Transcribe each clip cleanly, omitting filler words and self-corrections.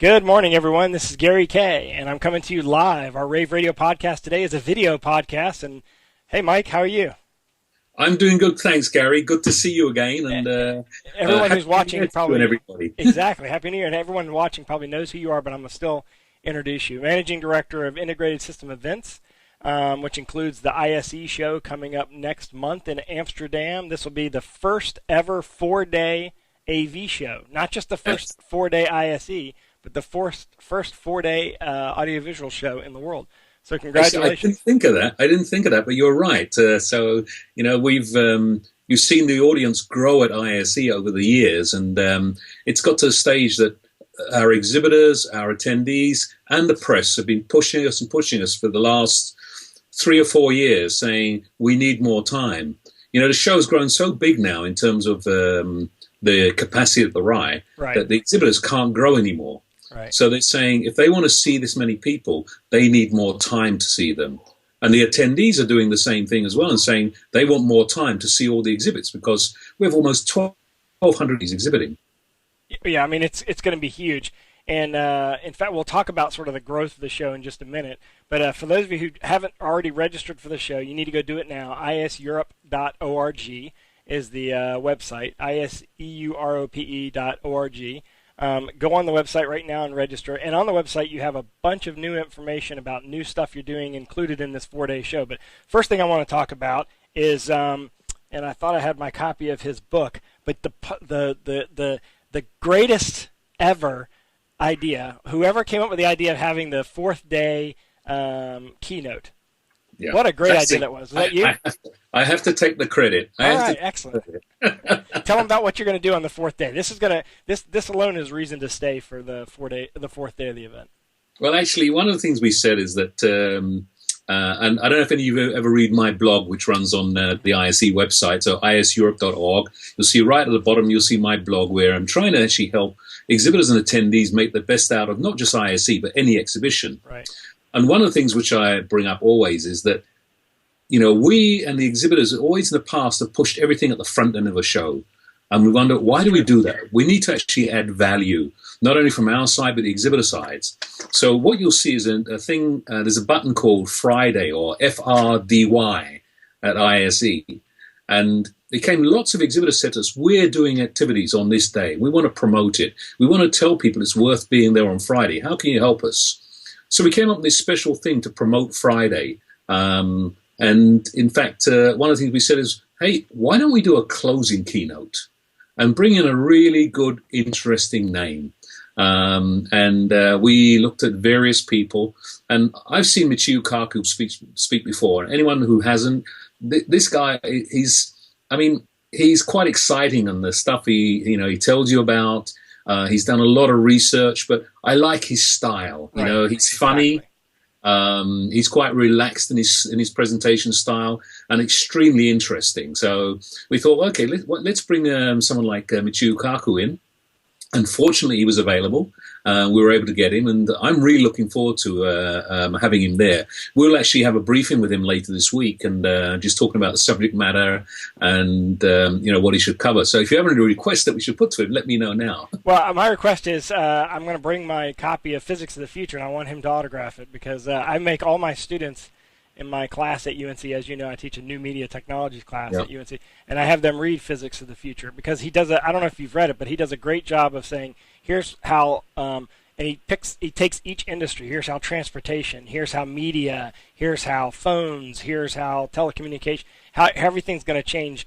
Good morning, everyone. This is Gary Kay, and I'm coming to you live. Our Rave Radio podcast today is a video podcast. And hey, Mike, how are you? I'm doing good, thanks, Gary. Good to see you again. And everyone who's happy New watching Year to you probably and everybody. exactly Happy New Year, and everyone watching probably knows who you are, but I'm gonna still introduce you. Managing Director of Integrated System Events, which includes the ISE show coming up next month in Amsterdam. This will be the first ever 4-day AV show, not just the first 4-day ISE, but the first 4-day audiovisual show in the world. So congratulations. I didn't think of that, but you're right. So, we've you've seen the audience grow at ISE over the years, and it's got to a stage that our exhibitors, our attendees, and the press have been pushing us for the last 3 or 4 years, saying we need more time. The show's grown so big now in terms of the capacity of the RAI that the exhibitors can't grow anymore. Right. So they're saying if they want to see this many people, they need more time to see them. And the attendees are doing the same thing as well and saying they want more time to see all the exhibits because we have almost 1,200 exhibiting. Yeah, I mean, it's going to be huge. And in fact, we'll talk about sort of the growth of the show in just a minute. But for those of you who haven't already registered for the show, you need to go do it now. iseurope.org is the website, iseurope.org. Go on the website right now and register. And on the website, you have a bunch of new information about new stuff you're doing included in this 4-day show. But first thing I want to talk about is, and I thought I had my copy of his book, but the greatest ever idea, whoever came up with the idea of having the 4th day keynote. Yeah. What a great idea that was. Was that you? I have to take the credit. All right, excellent. Tell them about what you're going to do on the 4th day. This alone is reason to stay for the 4th day of the event. Well, actually, one of the things we said is that, and I don't know if any of you ever read my blog, which runs on the ISE website, so iseurope.org. You'll see right at the bottom, you'll see my blog where I'm trying to actually help exhibitors and attendees make the best out of not just ISE, but any exhibition. Right. And one of the things which I bring up always is that, we and the exhibitors always in the past have pushed everything at the front end of a show. And we wonder, why do we do that? We need to actually add value, not only from our side, but the exhibitor sides. So what you'll see is a thing, there's a button called Friday or FRDY at ISE. And it came, lots of exhibitors said to us, we're doing activities on this day. We want to promote it. We want to tell people it's worth being there on Friday. How can you help us? So we came up with this special thing to promote Friday. And in fact, one of the things we said is, hey, why don't we do a closing keynote and bring in a really good, interesting name? We looked at various people. And I've seen Michio Kaku speak before. Anyone who hasn't, this guy, he's quite exciting on the stuff he tells you about. He's done a lot of research, but I like his style. He's funny. He's quite relaxed in his presentation style and extremely interesting. So we thought, okay, let's bring someone like Michio Kaku in. Unfortunately, he was available. We were able to get him, and I'm really looking forward to having him there. We'll actually have a briefing with him later this week and just talking about the subject matter and what he should cover. So if you have any requests that we should put to him, let me know now. Well, my request is I'm going to bring my copy of Physics of the Future, and I want him to autograph it because I make all my students in my class at UNC, as you know, I teach a new media technologies class at UNC, and I have them read Physics of the Future because he does I don't know if you've read it, but he does a great job of saying, here's how, and he takes each industry, here's how transportation, here's how media, here's how phones, here's how telecommunication, how everything's going to change.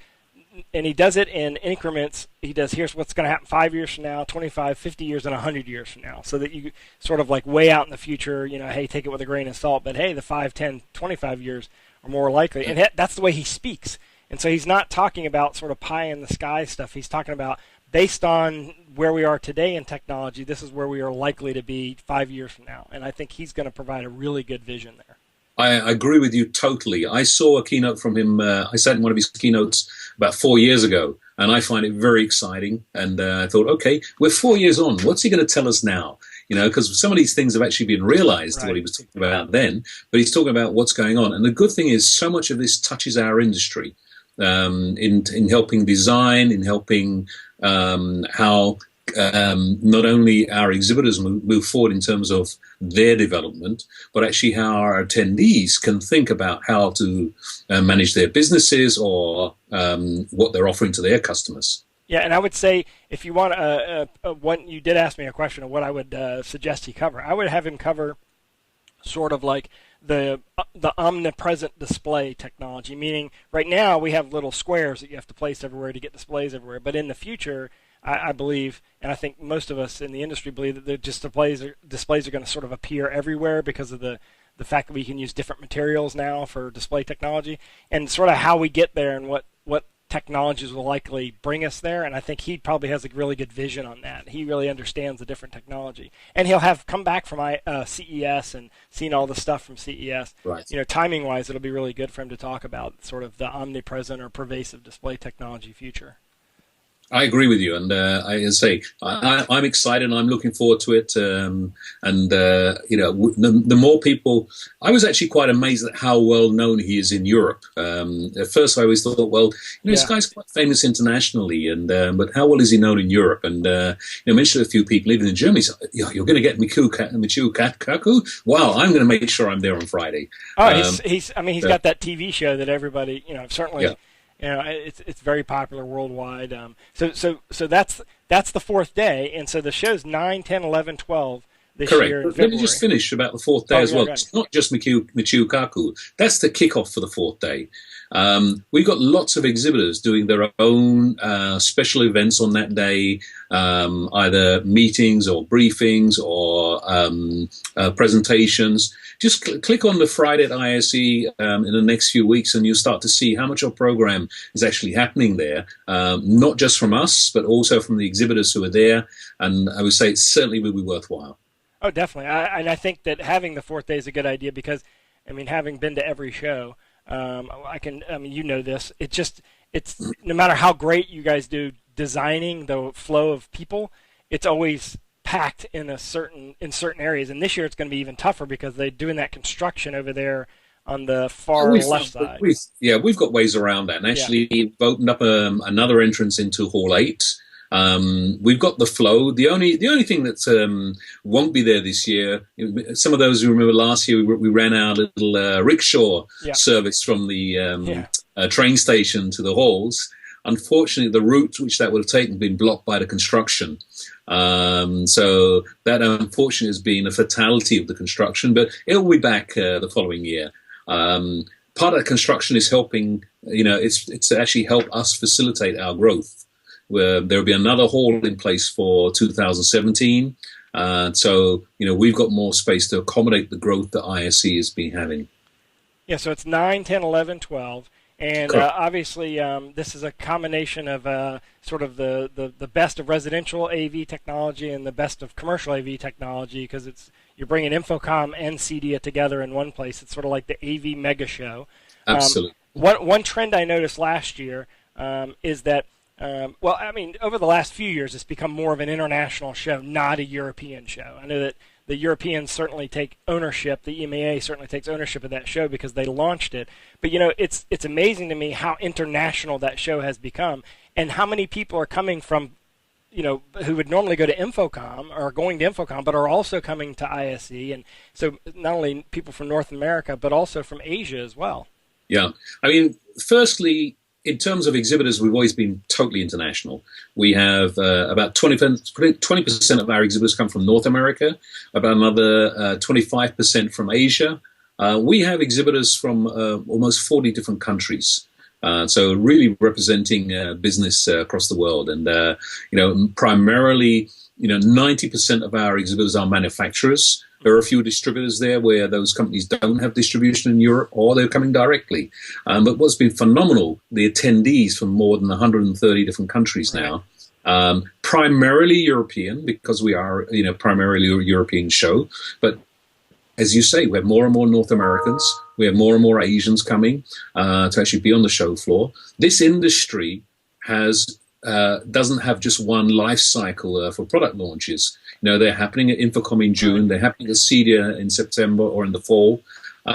And he does it in increments. He does, here's what's going to happen 5 years from now, 25, 50 years, and 100 years from now. So that you sort of like way out in the future, hey, take it with a grain of salt. But hey, the 5, 10, 25 years are more likely. And that's the way he speaks. And so he's not talking about sort of pie in the sky stuff. He's talking about based on where we are today in technology, this is where we are likely to be 5 years from now. And I think he's going to provide a really good vision there. I agree with you totally. I saw a keynote from him. I sat in one of his keynotes about 4 years ago, and I find it very exciting. And I thought, okay, we're 4 years on. What's he going to tell us now? Because some of these things have actually been realized, what he was talking about then, but he's talking about what's going on. And the good thing is so much of this touches our industry in helping design, in helping how not only our exhibitors move forward in terms of their development, but actually how our attendees can think about how to manage their businesses or what they're offering to their customers. Yeah, and I would say if you want one, you did ask me a question of what I would suggest he cover. I would have him cover sort of like the omnipresent display technology, meaning right now we have little squares that you have to place everywhere to get displays everywhere, but in the future, I believe, and I think most of us in the industry believe that the displays are going to sort of appear everywhere because of the fact that we can use different materials now for display technology, and sort of how we get there and what technologies will likely bring us there. And I think he probably has a really good vision on that. He really understands the different technology, and he'll have come back from CES and seen all the stuff from CES. Right. You know, timing wise, it'll be really good for him to talk about sort of the omnipresent or pervasive display technology future. I agree with you, and I say I'm excited. I'm looking forward to it, the more people. I was actually quite amazed at how well known he is in Europe. At first, I always thought, well, this guy's quite famous internationally, and but how well is he known in Europe? And mentioned a few people, even in Germany. So, you're going to get Michio Kaku. Wow, I'm going to make sure I'm there on Friday. Oh, he's got that TV show that everybody, certainly. Yeah. It's very popular worldwide. So that's the fourth day, and so the show's 9, 10, 11, 12 this Correct. year in Let February. me just finish about the fourth day as well. Right. It's not just Michio Kaku. That's the kickoff for the fourth day. We've got lots of exhibitors doing their own special events on that day, either meetings or briefings or presentations. Just click on the FRDY ISE in the next few weeks, and you'll start to see how much our program is actually happening there, not just from us, but also from the exhibitors who are there. And I would say it certainly will be worthwhile. Oh, definitely. I think that having the fourth day is a good idea because, having been to every show, this. It's no matter how great you guys do designing the flow of people, it's always packed in certain areas. And this year it's going to be even tougher because they're doing that construction over there on the far left side. We've got ways around that. And actually, we've opened up another entrance into Hall 8. We've got the flow. The only thing that won't be there this year, some of those who remember last year, we ran our little rickshaw service from the train station to the halls. Unfortunately, the route which that would have taken been blocked by the construction. So that unfortunately has been a fatality of the construction, but it'll be back the following year. Part of the construction is helping, it's to actually help us facilitate our growth. Where there'll be another hall in place for 2017. So, we've got more space to accommodate the growth that ISE has been having. Yeah, so it's 9, 10, 11, 12. And obviously, this is a combination of sort of the best of residential AV technology and the best of commercial AV technology because you're bringing Infocom and CEDIA together in one place. It's sort of like the AV mega show. Absolutely. One trend I noticed last year is that over the last few years, it's become more of an international show, not a European show. I know that the Europeans certainly take ownership. The EMEA certainly takes ownership of that show because they launched it. But, it's amazing to me how international that show has become and how many people are coming from, who would normally go to Infocom or going to Infocom, but are also coming to ISE. And so not only people from North America, but also from Asia as well. Yeah. Firstly, in terms of exhibitors, we've always been totally international. We have about 20% of our exhibitors come from North America, about another 25% from Asia. We have exhibitors from almost 40 different countries. So really representing business across the world. And, primarily, 90% of our exhibitors are manufacturers. There are a few distributors there where those companies don't have distribution in Europe or they're coming directly. But what's been phenomenal, the attendees from more than 130 different countries now, primarily European because we are, primarily a European show. But as you say, we have more and more North Americans. We have more and more Asians coming to actually be on the show floor. This industry doesn't have just one life cycle for product launches. They're happening at Infocom in June. They're happening at CEDIA in September or in the fall. We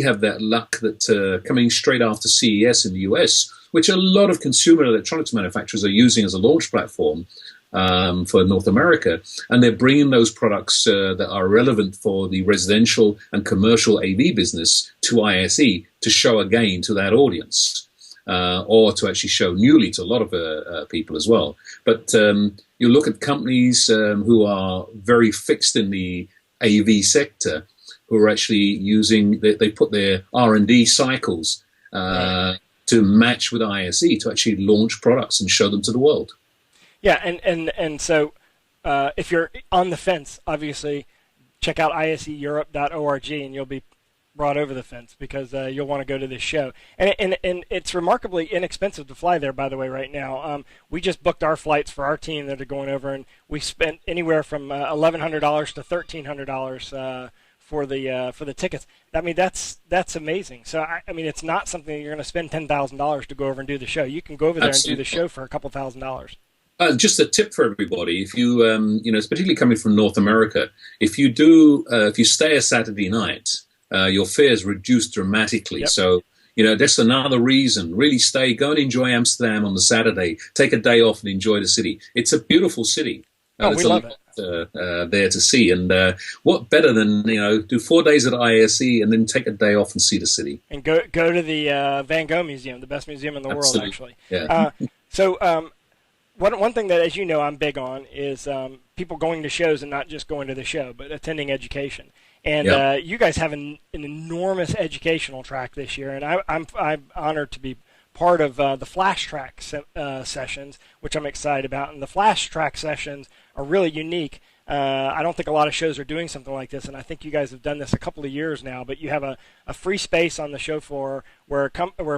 have that luck that coming straight after CES in the US, which a lot of consumer electronics manufacturers are using as a launch platform for North America, and they're bringing those products that are relevant for the residential and commercial AV business to ISE to show again to that audience, or to actually show newly to a lot of people as well. But you look at companies who are very fixed in the AV sector, who are actually using, they put their R&D cycles to match with ISE to actually launch products and show them to the world. Yeah, and so if you're on the fence, obviously, check out iseeurope.org and you'll be brought over the fence, because you'll want to go to this show. And it's remarkably inexpensive to fly there, by the way, right now. We just booked our flights for our team that are going over, and we spent anywhere from $1,100 to $1,300 for the tickets. I mean, that's amazing. So I mean, it's not something that you're going to spend $10,000 to go over and do the show. You can go over there and do the show for a couple $1,000s. Just a tip for everybody: if you, particularly coming from North America, if you stay a Saturday night, your fares reduce dramatically. Yep. So, that's another reason. Really go and enjoy Amsterdam on the Saturday. Take a day off and enjoy the city. It's a beautiful city. We love it. There to see, and what better than do 4 days at ISE and then take a day off and see the city, and go to the Van Gogh Museum, the best museum in the world, actually. Yeah. One thing that, as you know, I'm big on is people going to shows and not just going to the show, but attending education. And you guys have an enormous educational track this year, and I'm honored to be part of the Flash Track sessions, which I'm excited about. And the Flash Track sessions are really unique. I don't think a lot of shows are doing something like this, and I think you guys have done this a couple of years now. But you have a free space on the show floor where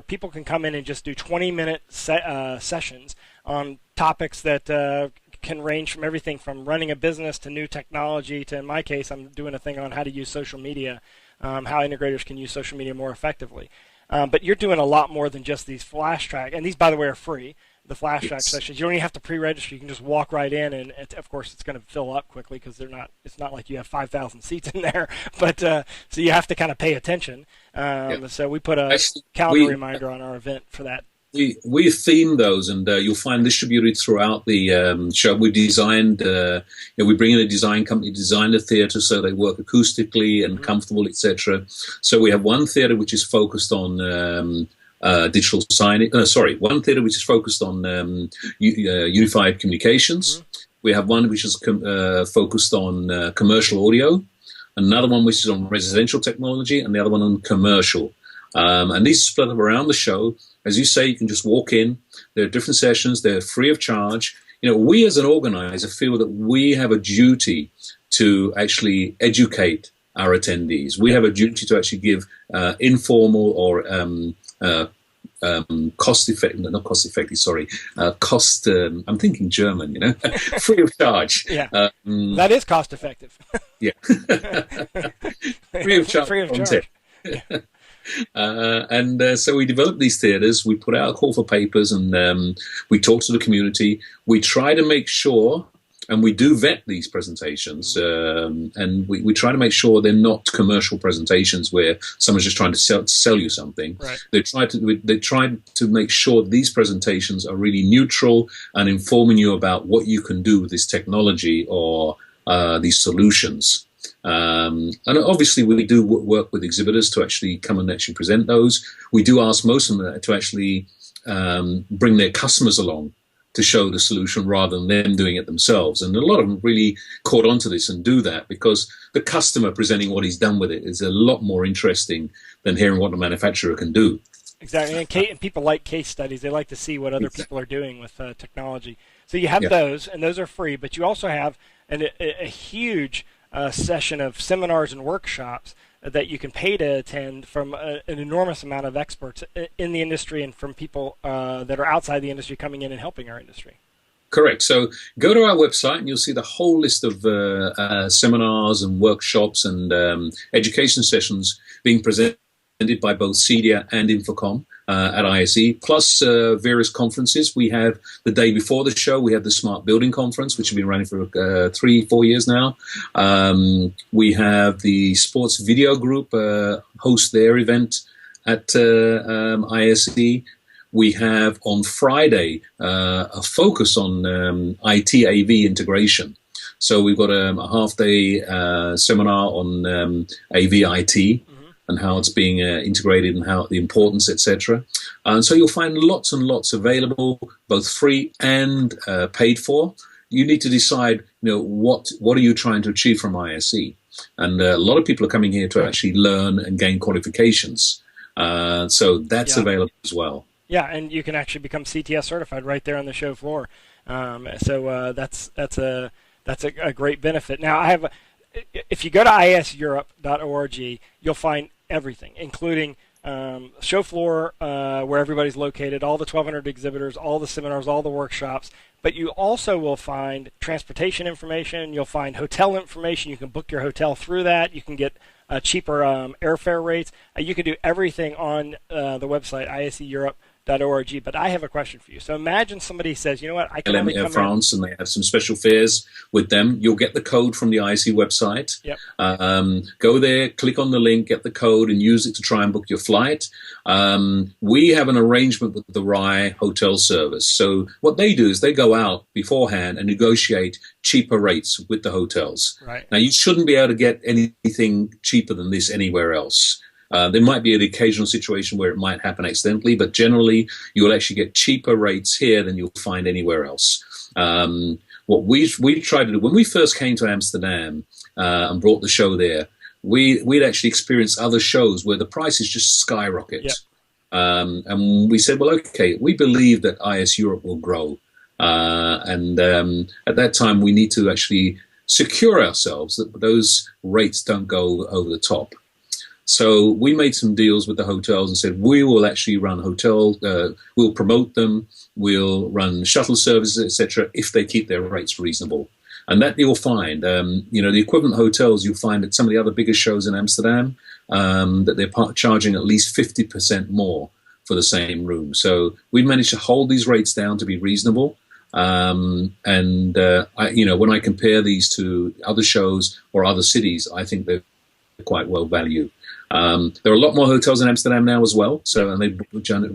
people can come in and just do 20-minute sessions on topics that can range from everything from running a business to new technology to, in my case, I'm doing a thing on how to use social media, how integrators can use social media more effectively. But you're doing a lot more than just these Flash Track, and these, by the way, are free. The Flash Track sessions, you don't even have to pre-register. You can just walk right in, and of course, it's going to fill up quickly because it's not like you have 5,000 seats in there. But so you have to kind of pay attention. So we put a calendar reminder on our event for that. We theme those, and you'll find distributed throughout the show. We designed, we bring in a design company, design the theater so they work acoustically and comfortable, etc. So we have one theater which is focused on digital signage. One theater which is focused on unified communications. We have one which is focused on commercial audio. Another one which is on residential technology, and the other one on commercial. And these are split up around the show. As you say, you can just walk in. There are different sessions. They're free of charge. We as an organizer feel that we have a duty to actually educate our attendees. We have a duty to actually give informal or cost-effective, I'm thinking German, free of charge. Yeah, that is cost-effective. Yeah. Free of charge. Free of charge. Yeah. So we develop these theaters, we put out a call for papers, and we talk to the community. We try to make sure, and we do vet these presentations, and we try to make sure they're not commercial presentations where someone's just trying to sell you something. Right. They try to make sure these presentations are really neutral and informing you about what you can do with this technology or these solutions. And obviously we do work with exhibitors to actually come and actually present those. We do ask most of them to actually bring their customers along to show the solution rather than them doing it themselves. And a lot of them really caught onto this and do that because the customer presenting what he's done with it is a lot more interesting than hearing what the manufacturer can do. Exactly. And people like case studies. They like to see what other people are doing with technology. So you have those, and those are free, but you also have a huge session of seminars and workshops that you can pay to attend from an enormous amount of experts in the industry and from people that are outside the industry coming in and helping our industry. Correct. So go to our website and you'll see the whole list of seminars and workshops and education sessions being presented by both CEDIA and Infocom at ISE, plus various conferences. We have the day before the show, we have the Smart Building Conference, which has been running for 3-4 years now. We have the Sports Video Group host their event at ISE. we have on Friday a focus on IT AV integration. So we've got a half-day seminar on AV IT and how it's being integrated and how the importance, etc. And so you'll find lots and lots available, both free and paid for. You need to decide, what are you trying to achieve from ISE? And a lot of people are coming here to actually learn and gain qualifications. So that's available as well. Yeah, and you can actually become CTS certified right there on the show floor. So that's a great benefit. Now, if you go to iseurope.org, you'll find everything, including show floor where everybody's located, all the 1,200 exhibitors, all the seminars, all the workshops. But you also will find transportation information. You'll find hotel information. You can book your hotel through that. You can get cheaper airfare rates. You can do everything on the website, iseurope.org. But I have a question for you. So imagine somebody says, you know what, I can only come France, and they have some special fares with them. You'll get the code from the ISE website. Yep. Go there, click on the link, get the code, and use it to try and book your flight. We have an arrangement with the FRDY hotel service. So what they do is they go out beforehand and negotiate cheaper rates with the hotels. Right. Now, you shouldn't be able to get anything cheaper than this anywhere else. There might be an occasional situation where it might happen accidentally, but generally you'll actually get cheaper rates here than you'll find anywhere else. What we tried to do when we first came to Amsterdam and brought the show there, we'd actually experienced other shows where the prices just skyrocket. Yep. And we said, well, okay, we believe that IS Europe will grow. And at that time, we need to actually secure ourselves that those rates don't go over the top. So we made some deals with the hotels and said, we will actually run we'll promote them, we'll run shuttle services, etc., if they keep their rates reasonable. And that you'll find, the equivalent hotels you'll find at some of the other bigger shows in Amsterdam, that they're charging at least 50% more for the same room. So we managed to hold these rates down to be reasonable. When I compare these to other shows or other cities, I think they're quite well valued. There are a lot more hotels in Amsterdam now as well, and they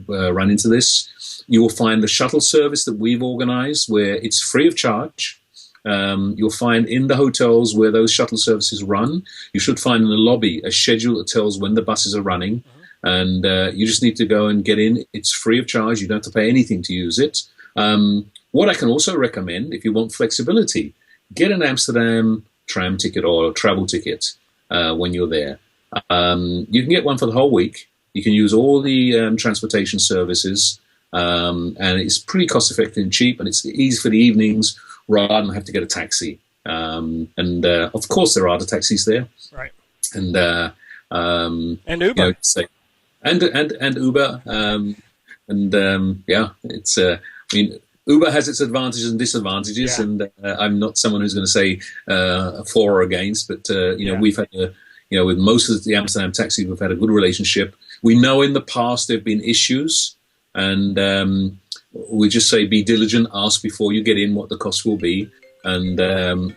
run into this. You will find the shuttle service that we've organized where it's free of charge. You'll find in the hotels where those shuttle services run, you should find in the lobby a schedule that tells when the buses are running. And you just need to go and get in. It's free of charge. You don't have to pay anything to use it. What I can also recommend, if you want flexibility, get an Amsterdam tram ticket or a travel ticket when you're there. You can get one for the whole week. You can use all the transportation services, and it's pretty cost-effective and cheap, and it's easy for the evenings rather than have to get a taxi. Of course, there are the taxis there, right? And Uber, and Uber, it's. Uber has its advantages and disadvantages, and I'm not someone who's going to say for or against, but we've had with most of the Amsterdam taxis, we've had a good relationship. We know in the past there have been issues, and we just say be diligent, ask before you get in what the cost will be, and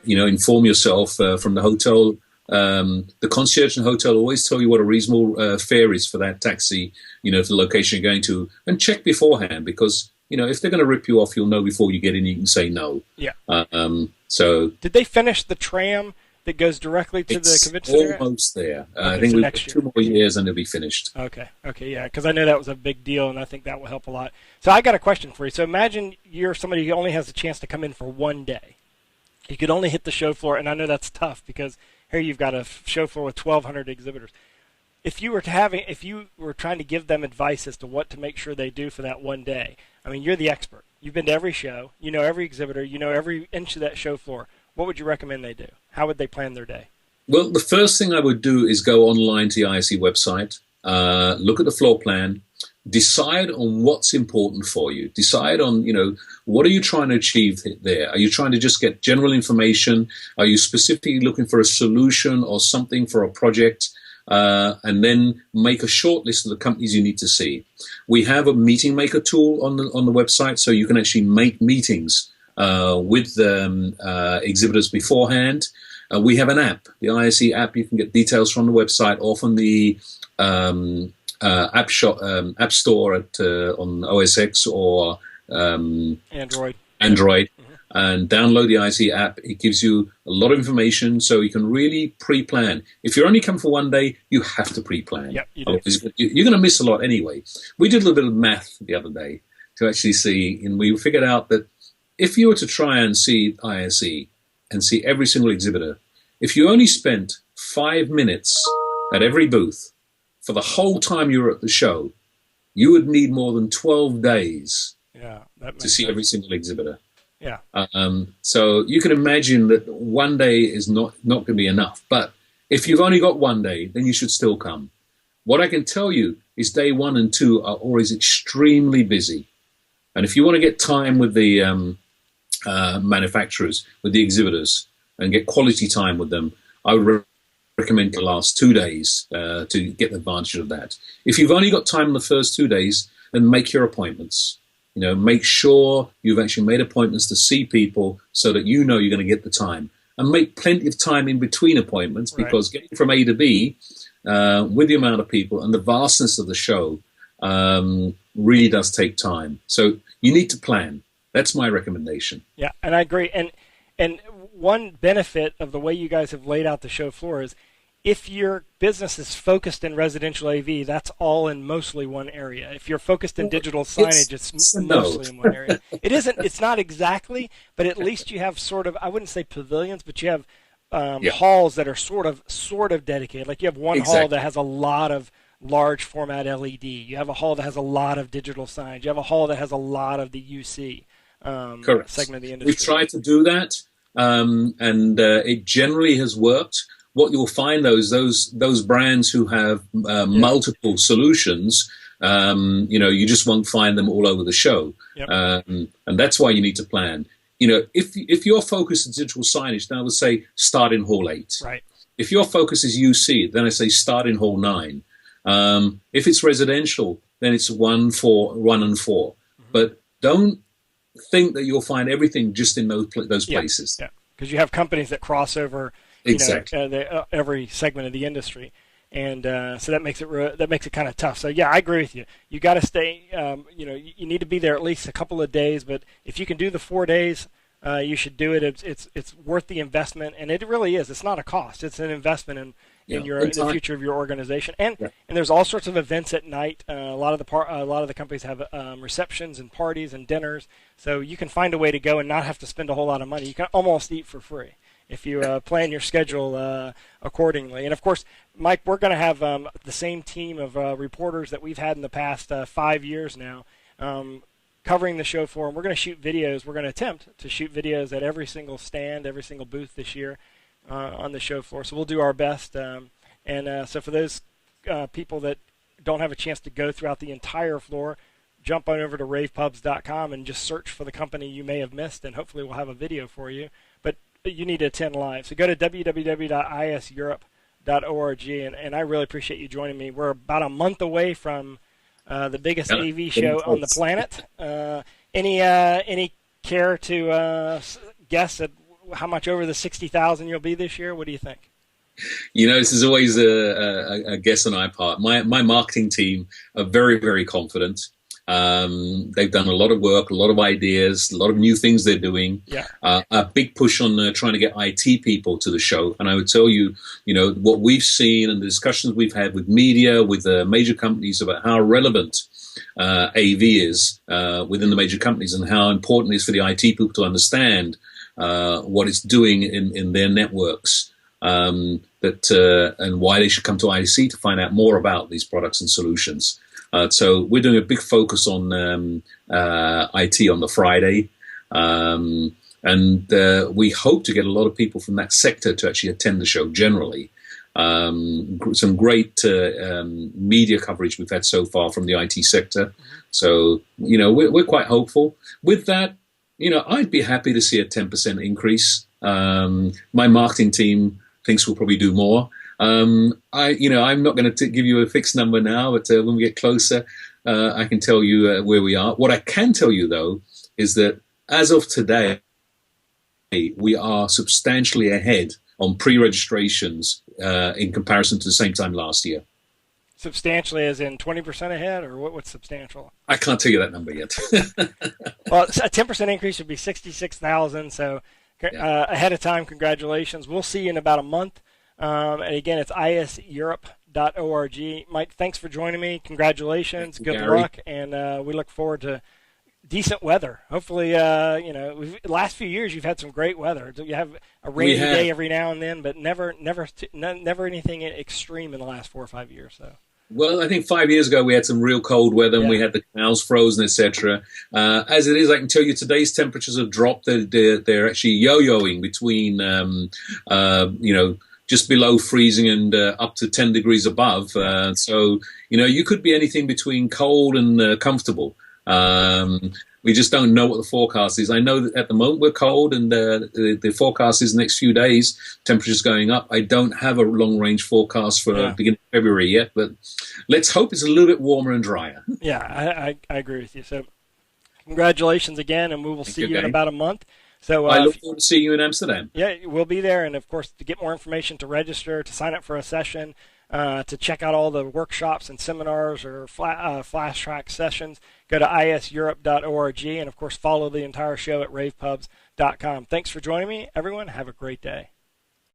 inform yourself from the hotel. The concierge and hotel always tell you what a reasonable fare is for that taxi, for the location you're going to, and check beforehand because if they're going to rip you off, you'll know before you get in. You can say no. Yeah. So did they finish the tram that goes directly to the convention center? It's almost there. Okay, I think so we've got 2 more years and it'll be finished. Okay, yeah, because I know that was a big deal, and I think that will help a lot. So I got a question for you. So imagine you're somebody who only has a chance to come in for one day. You could only hit the show floor, and I know that's tough because here you've got a show floor with 1,200 exhibitors. If you were trying to give them advice as to what to make sure they do for that one day, I mean, you're the expert. You've been to every show. You know every exhibitor. You know every inch of that show floor. What would you recommend they do? How would they plan their day? Well, the first thing I would do is go online to the ISE website, look at the floor plan, decide on what's important for you. Decide on, what are you trying to achieve there? Are you trying to just get general information? Are you specifically looking for a solution or something for a project? And then make a short list of the companies you need to see. We have a meeting maker tool on the website, so you can actually make meetings with exhibitors beforehand. We have an app, the ISE app. You can get details from the website or from the App Store on OS X or Android. Mm-hmm. And download the ISE app. It gives you a lot of information, so you can really pre-plan. If you're only coming for one day, you have to pre-plan. Yep, you do. You're going to miss a lot anyway. We did a little bit of math the other day to actually see, and we figured out that if you were to try and see ISE and see every single exhibitor, if you only spent 5 minutes at every booth for the whole time you were at the show, you would need more than 12 days to see every single exhibitor. Yeah. So you can imagine that one day is not going to be enough. But if you've only got one day, then you should still come. What I can tell you is day 1 and 2 are always extremely busy. And if you want to get time with the manufacturers, with the exhibitors, and get quality time with them, I would recommend the last 2 days to get the advantage of that. If you've only got time in the first 2 days, then make your appointments. Make sure you've actually made appointments to see people so that you know you're going to get the time. And make plenty of time in between appointments, because getting from A to B with the amount of people and the vastness of the show really does take time. So you need to plan. That's my recommendation. Yeah, and I agree. And one benefit of the way you guys have laid out the show floor is if your business is focused in residential AV, that's all in mostly one area. If you're focused in digital signage, it's mostly in one area. It's not exactly, but at least you have sort of, I wouldn't say pavilions, but you have halls that are sort of dedicated. Like you have one hall that has a lot of large format LED. You have a hall that has a lot of digital signage. You have a hall that has a lot of the UC segment of the industry. We've tried to do that, and it generally has worked. What you'll find, though, is those brands who have multiple solutions, you just won't find them all over the show. Yep. And that's why you need to plan. If your focus is digital signage, then I would say start in Hall 8. Right. If your focus is UC, then I say start in Hall 9. If it's residential, then it's 1 and 4. Mm-hmm. But don't think that you'll find everything just in those places. Yeah, because you have companies that cross over every segment of the industry, and so that makes it kind of tough. So yeah, I agree with you. You got to stay. You need to be there at least a couple of days. But if you can do the 4 days, you should do it. It's worth the investment, and it really is. It's not a cost. It's an investment in the future of your organization. And there's all sorts of events at night. A lot of the companies have receptions and parties and dinners, so you can find a way to go and not have to spend a whole lot of money. You can almost eat for free if you plan your schedule accordingly. And of course, Mike, we're going to have the same team of reporters that we've had in the past 5 years now, covering the show floor. And we're going to shoot videos. We're going to attempt to shoot videos at every single stand, every single booth this year on the show floor. So we'll do our best. So for those people that don't have a chance to go throughout the entire floor, jump on over to ravepubs.com and just search for the company you may have missed, and hopefully we'll have a video for you. But you need to attend live. So go to www.iseurope.org, and I really appreciate you joining me. We're about a month away from the biggest AV show on the planet. Any care to guess at how much over the 60,000 you'll be this year? What do you think? This is always a guess on our part. My marketing team are very, very confident. They've done a lot of work, a lot of ideas, a lot of new things they're doing. Yeah. A big push on trying to get IT people to the show. And I would tell you, what we've seen and the discussions we've had with media, with major companies about how relevant AV is within the major companies, and how important it is for the IT people to understand what it's doing in their networks, and why they should come to IC to find out more about these products and solutions. So we're doing a big focus on IT on the Friday, and we hope to get a lot of people from that sector to actually attend the show generally. Some great media coverage we've had so far from the IT sector. Mm-hmm. So, we're quite hopeful. With that, I'd be happy to see a 10% increase. My marketing team thinks we'll probably do more. I'm not going to give you a fixed number now, but when we get closer, I can tell you where we are. What I can tell you, though, is that as of today, we are substantially ahead on pre-registrations in comparison to the same time last year. Substantially as in 20% ahead, or what's substantial? I can't tell you that number yet. Well, a 10% increase would be 66,000. So ahead of time, congratulations. We'll see you in about a month. And again, it's iseurope.org. Mike, thanks for joining me. Congratulations. Good luck. And we look forward to decent weather. Hopefully, the last few years you've had some great weather. You have a rainy day every now and then, but never anything extreme in the last 4 or 5 years. So. Well, I think 5 years ago we had some real cold weather and we had the canals frozen, etc. As it is, I can tell you today's temperatures have dropped. They're actually yo-yoing between, just below freezing and up to 10 degrees above. So, you could be anything between cold and comfortable. We just don't know what the forecast is. I know that at the moment we're cold, and the forecast is the next few days, temperatures going up. I don't have a long-range forecast for beginning of February yet, but let's hope it's a little bit warmer and drier. Yeah, I agree with you. So congratulations again, and we will see you in about a month. So I look forward to seeing you in Amsterdam. Yeah, we'll be there, and of course, to get more information, to register, to sign up for a session, to check out all the workshops and seminars or flash track sessions, go to iseurope.org, and of course follow the entire show at ravepubs.com. Thanks for joining me, everyone. Have a great day.